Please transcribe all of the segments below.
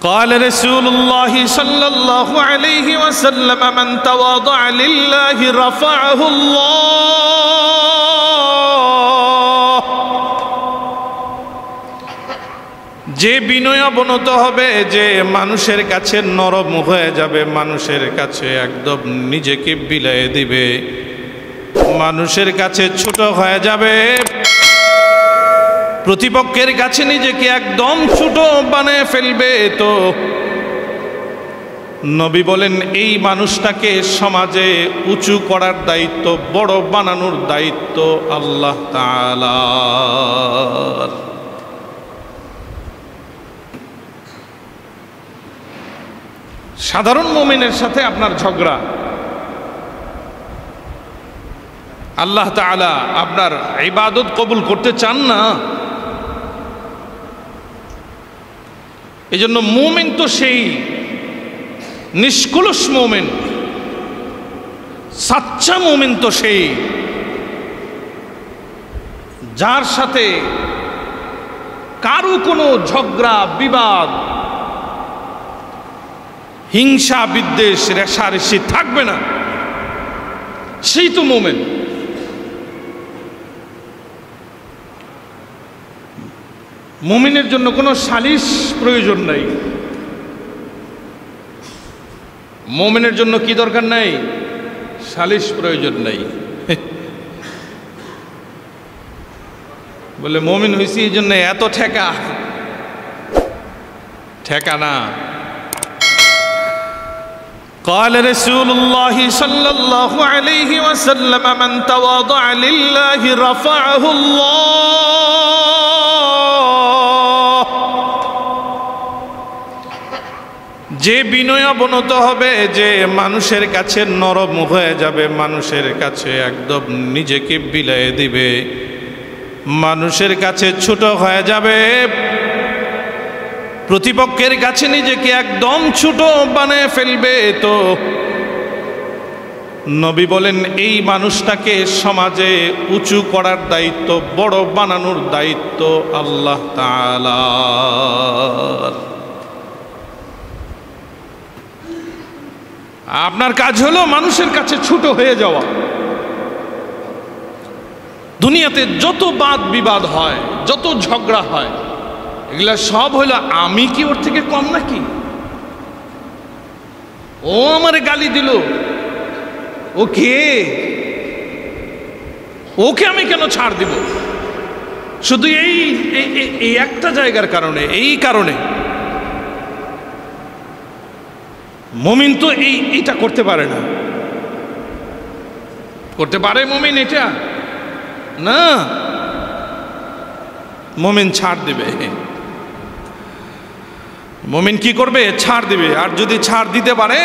قال رسول الله صلى الله عليه وسلم من تواضع لله رفعه الله যে বিনয় অবনত হবে, যে মানুষের কাছে নরম হয়ে যাবে, মানুষের কাছে একদম নিজেকে বিলিয়ে দিবে, মানুষের কাছে ছোট হয়ে যাবে, প্রতিপক্ষের কাছে নিজেকে একদম ছোট বানিয়ে ফেলবে, তো নবী বলেন এই মানুষটাকে সমাজে উঁচু করার দায়িত্ব, বড় বানানোর দায়িত্ব আল্লাহ তাআলার। সাধারণ মুমিনের সাথে আপনার ঝগড়া, আল্লাহ তাআলা আপনার ইবাদত কবুল করতে চান না। এজন্য মুমিন তো সেই নিষ্কলুষ মুমিন, সাচ্চা মুমিন তো সেই যার সাথে কারো কোনো ঝগড়া বিবাদ, হিংসা বিদ্বেষ রেষারেষি থাকবে না, সেই তো মুমিন। মুমিনের জন্য কোনো সালিশ প্রয়োজন নাই। মুমিনের জন্য কি দরকার নাই? সালিশ প্রয়োজন নাই। বলে মুমিন হইছি এই জন্য এত ঠেকা, ঠেকা না। قال رسول الله صلى الله عليه وسلم من تواضع لله رفعه الله যে বিনয় অবনত হবে, যে মানুষের কাছে নরম হয়ে যাবে, মানুষের কাছে একদম নিজেকে বিলিয়ে দিবে, মানুষের কাছে ছোট হয়ে যাবে, প্রতিপক্ষের কাছে নিজেকে একদম ছোট বানিয়ে ফেলবে, তো নবী বলেন এই মানুষটাকে সমাজে উঁচু করার দায়িত্ব, বড় বানানোর দায়িত্ব আল্লাহ তাআলার। আপনার কাজ হলো মানুষের কাছে ছোট হয়ে যাওয়া। দুনিয়াতে যত বাদ বিবাদ হয়, যত ঝগড়া হয়, এগুলা সব হইল আমি কি ওর থেকে কম নাকি? ও আমারে গালি দিল, ও কে? ওকে আমি কেন ছাড় দিব? শুধু এই একটা জায়গার কারণে, এই কারণে। মুমিন তো এইটা করতে পারে না। করতে পারে মুমিন এটা? না, মুমিন ছাড় দিবে। মুমিন কি করবে? ছাড় দিবে। আর যদি ছাড় দিতে পারে,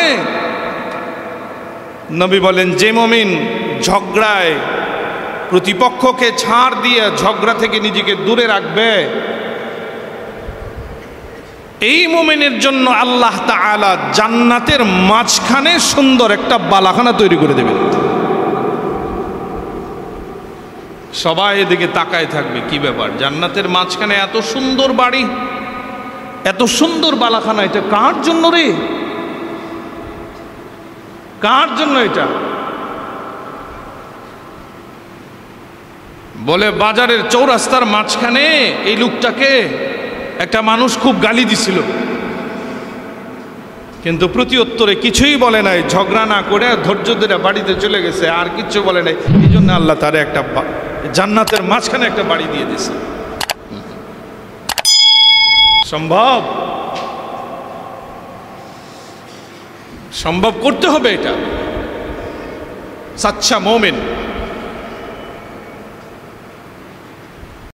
নবী বলেন যে মুমিন ঝগড়ায় প্রতিপক্ষকে ছাড় দিয়ে ঝগড়া থেকে নিজেকে দূরে রাখবে, এই মুমিনের জন্য আল্লাহ তাআলা জান্নাতের মাঝখানে সুন্দর একটা বালাখানা তৈরি করে দেবে। সবাই এদিকে তাকায় থাকবে, কি ব্যাপার? জান্নাতের মাঝখানে এত সুন্দর বাড়ি, এত সুন্দর বালাখানা, এটা কার জন্য রে? কার জন্য এটা? বলে বাজারের চৌরাস্তার মাঝখানে এই লোকটাকে একটা মানুষ খুব গালি দিছিল, কিন্তু প্রতি উত্তরে কিছুই বলে নাই, ঝগড়া না করে ধৈর্য ধরে বাড়িতে চলে গেছে, আর কিচ্ছু বলে নাই। এই জন্য আল্লাহ তারে একটা জান্নাতের মাঝখানে একটা বাড়ি দিয়ে দিছে। সম্ভব? সম্ভব করতে হবে এটা। সাচ্চা মুমিন